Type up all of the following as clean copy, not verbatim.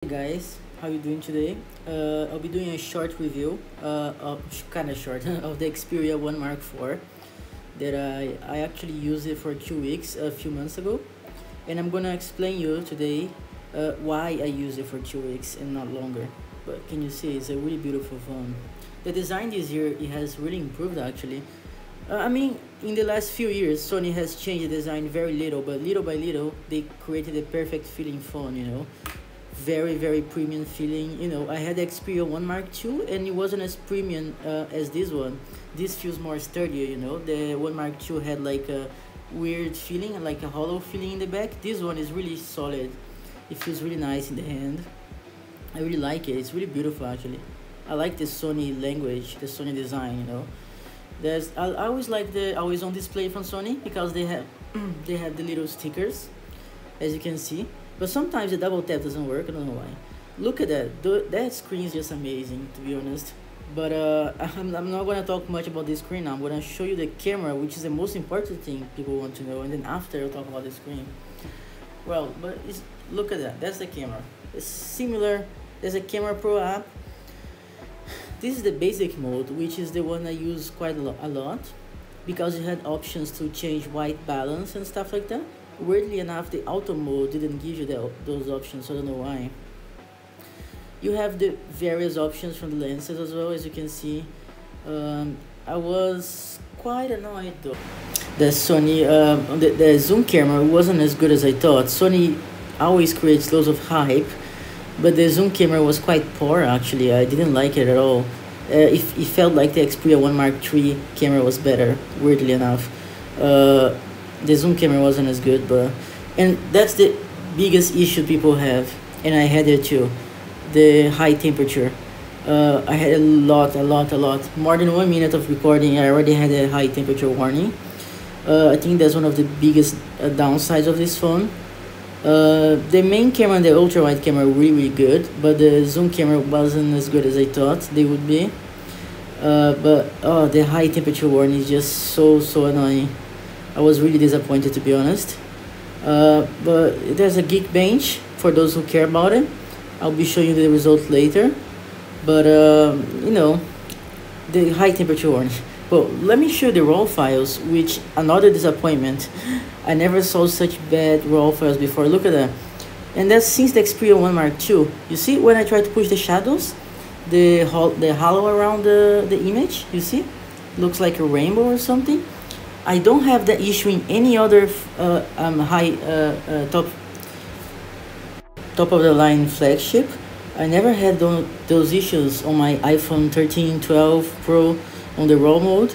Hey guys, how you doing today? I'll be doing a short review, kind of short, of the Xperia 1 Mark IV that I actually used it for 2 weeks a few months ago, and I'm gonna explain you today why I used it for 2 weeks and not longer. But can you see it's a really beautiful phone? The design this year it has really improved actually. In the last few years, Sony has changed the design very little, but little by little, they created a perfect feeling phone, very premium feeling. I had the Xperia 1 Mark II and it wasn't as premium as this one. This feels more sturdier. The 1 Mark II had like a weird feeling, like a hollow feeling in the back. This one is really solid. It feels really nice in the hand. I really like it. It's really beautiful actually. I like the Sony language, the Sony design. I always like the always on display from Sony because they have they have the little stickers, as you can see. But sometimes the double tap doesn't work. I don't know why. Look at that. That screen is just amazing, to be honest. But I'm not gonna talk much about this screen now. I'm gonna show you the camera, which is the most important thing people want to know, and then after I'll talk about the screen. Well, look at that. That's the camera. It's similar. There's a Camera Pro app. This is the basic mode, which is the one I use quite a lot because it had options to change white balance and stuff like that. Weirdly enough, the auto mode didn't give you those options, so I don't know why. You have the various options from the lenses as well, as you can see. I was quite annoyed though. The Sony, the zoom camera wasn't as good as I thought. Sony always creates loads of hype, but the zoom camera was quite poor actually. I didn't like it at all. It felt like the Xperia 1 Mark III camera was better, weirdly enough. The zoom camera wasn't as good, and that's the biggest issue people have, and I had it too. The high temperature. I had a lot, more than 1 minute of recording. I already had a high temperature warning. I think that's one of the biggest downsides of this phone. The main camera and the ultra wide camera were really good, but the zoom camera wasn't as good as I thought they would be. The high temperature warning is just so annoying. I was really disappointed, to be honest. But there's a Geekbench for those who care about it. I'll be showing you the results later. But the high temperature warning. Well, let me show you the raw files, which another disappointment. I never saw such bad raw files before. Look at that. And that's since the Xperia 1 Mark II. You see when I try to push the shadows, the halo around the image, you see? Looks like a rainbow or something. I don't have that issue in any other top of the line flagship. I never had those issues on my iPhone 13, 12 Pro on the RAW mode.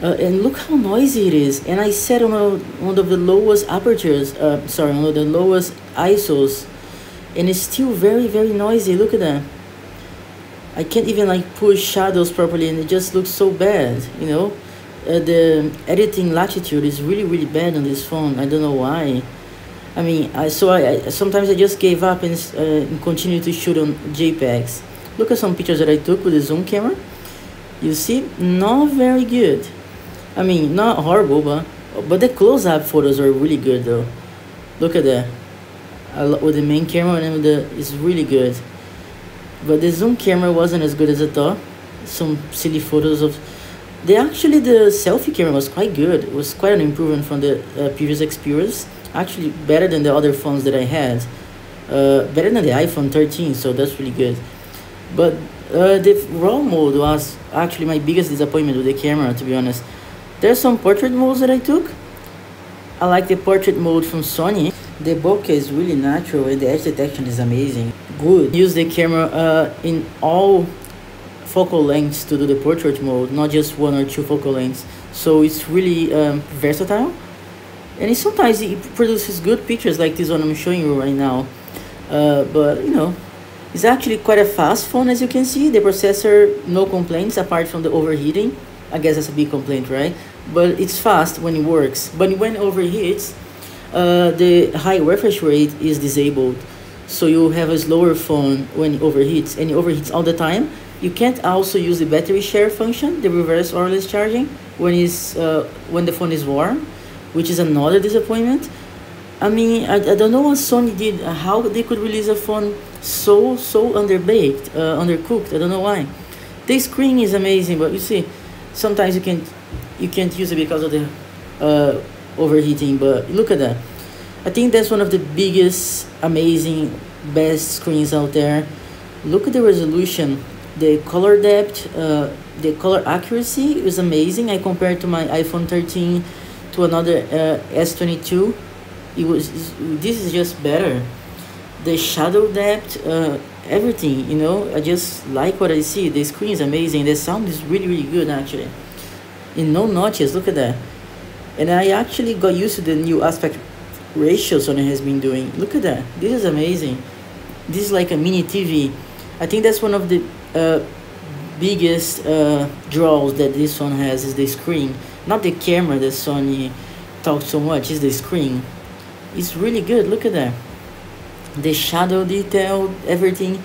And look how noisy it is. And I set on one of the lowest apertures, one of the lowest ISOs, and it's still very noisy. Look at that. I can't even like push shadows properly, and it just looks so bad. The editing latitude is really bad on this phone. I don't know why. I sometimes I just gave up and continue to shoot on JPEGs. Look at some pictures that I took with the zoom camera. You see, not very good. Not horrible, but the close-up photos are really good though. Look at that. With the main camera and it's really good. But the zoom camera wasn't as good as I thought. Some silly photos of. The selfie camera was quite good. It was quite an improvement from the previous Xperias. Actually, better than the other phones that I had. Better than the iPhone 13, so that's really good. But the RAW mode was actually my biggest disappointment with the camera, to be honest. There's some portrait modes that I took. I like the portrait mode from Sony. The bokeh is really natural and the edge detection is amazing. Good. Use the camera in all focal lengths to do the portrait mode, not just one or two focal lengths. So it's really versatile. And sometimes it produces good pictures like this one I'm showing you right now. It's actually quite a fast phone, as you can see. The processor, no complaints apart from the overheating. I guess that's a big complaint, right? But it's fast when it works. But when it overheats, the high refresh rate is disabled. So you have a slower phone when it overheats, and it overheats all the time. You can't also use the battery share function, the reverse wireless charging, when the phone is warm, which is another disappointment. I don't know what Sony did, how they could release a phone so underbaked, undercooked. I don't know why. The screen is amazing, but you see, sometimes you can't use it because of the overheating. But look at that. I think that's one of the biggest, amazing, best screens out there. Look at the resolution, the color depth, the color accuracy is amazing. I compared to my iPhone 13 to another S22. This is just better. The shadow depth, everything, you know, I just like what I see. The screen is amazing. The sound is really good actually. And no notches, look at that. And I actually got used to the new aspect ratio Sony has been doing. Look at that. This is amazing. This is like a mini TV. I think that's one of the biggest draws that this one has, is the screen. Not the camera that Sony talks so much, is the screen. It's really good. Look at that. The shadow detail, everything.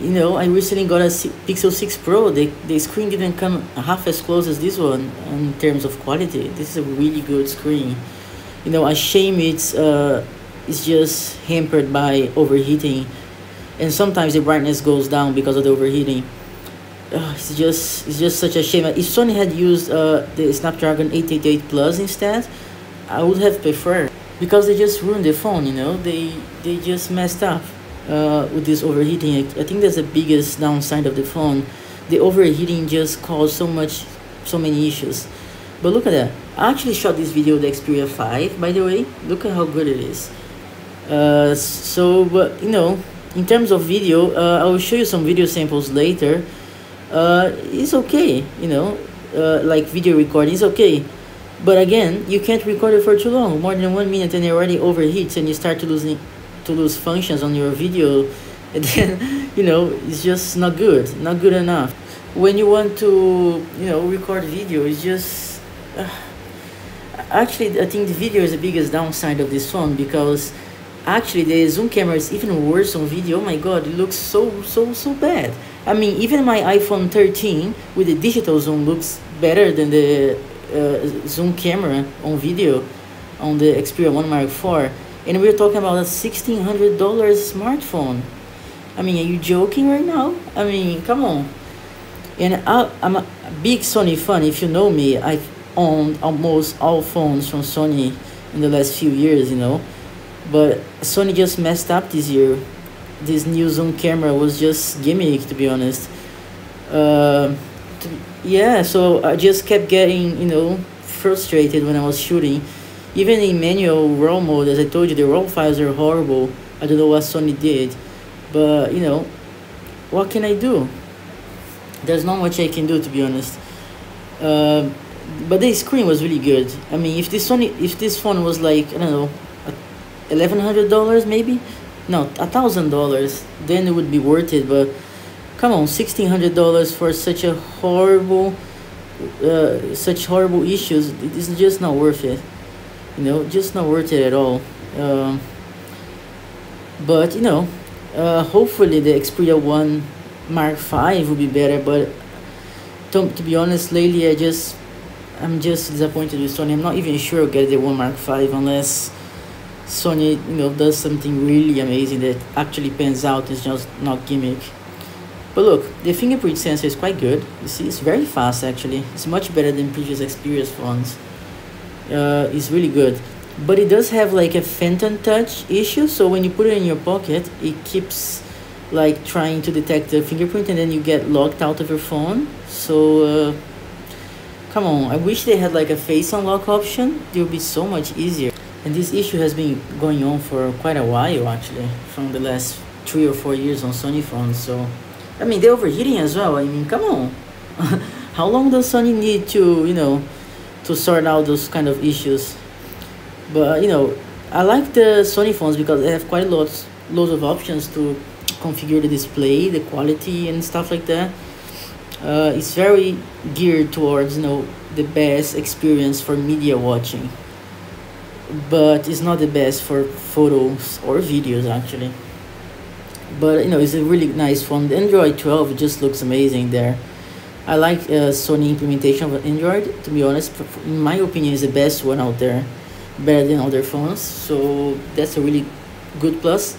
You know, I recently got a Pixel 6 Pro. The screen didn't come half as close as this one in terms of quality. This is a really good screen. You know, a shame it's just hampered by overheating, and sometimes the brightness goes down because of the overheating. It's just such a shame. If Sony had used the Snapdragon 888 Plus instead, I would have preferred, because they just ruined the phone. You know, they just messed up with this overheating. I think that's the biggest downside of the phone. The overheating just caused so many issues. But look at that. I actually shot this video with the Xperia 5, by the way. Look at how good it is. But you know, in terms of video, I will show you some video samples later. It's okay, you know, like video recording is okay. But again, you can't record it for too long, more than 1 minute, and it already overheats and you start to lose functions on your video. And then, you know, it's just not good enough. When you want to, you know, record video, it's just actually, I think the video is the biggest downside of this phone, because actually the zoom camera is even worse on video. Oh my god, it looks so bad. I mean, even my iPhone 13 with the digital zoom looks better than the zoom camera on video on the Xperia 1 Mark IV. And we're talking about a $1,600 smartphone. I mean, are you joking right now? I mean, come on. And I'm a big Sony fan. If you know me, I've owned almost all phones from Sony in the last few years, you know. But Sony just messed up this year. This new zoom camera was just gimmick, to be honest. Yeah, so I just kept getting, you know, frustrated when I was shooting. Even in manual RAW mode, as I told you, the RAW files are horrible. I don't know what Sony did, but you know, what can I do? There's not much I can do, to be honest. But the screen was really good. I mean, if this phone was like, I don't know, $1,100 maybe, no, $1,000, then it would be worth it. But come on, $1,600 for such horrible issues, it's just not worth it. You know, just not worth it at all. But you know, hopefully the Xperia 1 Mark V will be better. But to be honest, lately I'm just disappointed with Sony. I'm not even sure I'll get the 1 Mark V unless Sony, you know, does something really amazing that actually pans out. It's just not gimmick. But look, the fingerprint sensor is quite good. You see, it's very fast actually. It's much better than previous Xperia phones. It's really good. But it does have like a phantom touch issue. So when you put it in your pocket, it keeps like trying to detect the fingerprint, and then you get locked out of your phone. So come on, I wish they had like a face unlock option. It would be so much easier. And this issue has been going on for quite a while actually, from the last 3 or 4 years on Sony phones. So I mean, they're overheating as well. I mean, come on. How long does Sony need to, you know, to sort out those kind of issues? But you know, I like the Sony phones because they have quite loads of options to configure the display, the quality and stuff like that. It's very geared towards, you know, the best experience for media watching, but it's not the best for photos or videos actually. But you know, it's a really nice phone. The Android 12 just looks amazing there. I like Sony implementation of Android, to be honest. In my opinion, is the best one out there, better than other phones. So that's a really good plus.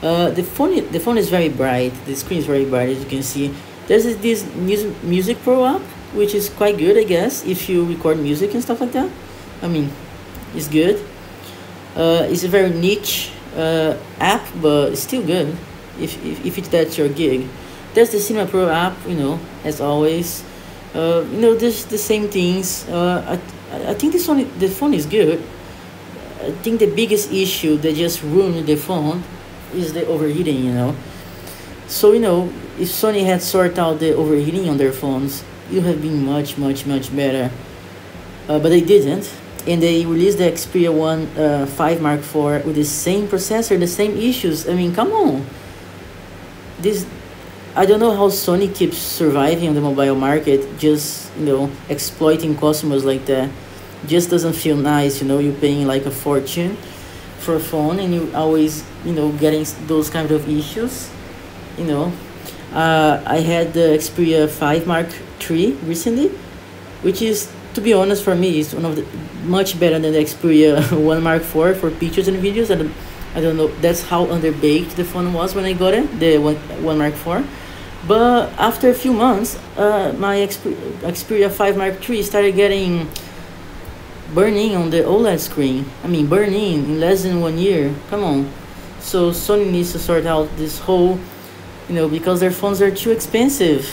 The phone is very bright. The screen is very bright, as you can see. There's this music Pro app, which is quite good, I guess, if you record music and stuff like that. I mean, it's good. It's a very niche app, but it's still good that's your gig. There's the Cinema Pro app, as always. There's the same things. I think the phone is good. I think the biggest issue that just ruined the phone is the overheating. So if Sony had sorted out the overheating on their phones, it would have been much better. But they didn't, and they released the Xperia 5 Mark IV with the same processor, the same issues. I mean, come on. I don't know how Sony keeps surviving on the mobile market, just exploiting customers like that. Just doesn't feel nice. You're paying like a fortune for a phone, and you always getting those kind of issues. I had the Xperia 5 Mark III recently, which is, to be honest, for me, is one of the much better than the Xperia 1 Mark IV for pictures and videos. I don't know, that's how underbaked the phone was when I got it, the 1 Mark IV. But after a few months, my Xperia 5 Mark III started getting burning on the OLED screen. I mean, burning in less than 1 year. Come on. So Sony needs to sort out this whole, because their phones are too expensive.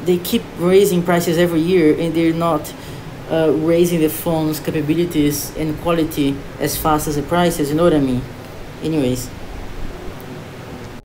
They keep raising prices every year, and they're not raising the phone's capabilities and quality as fast as the prices. You know what I mean? Anyways.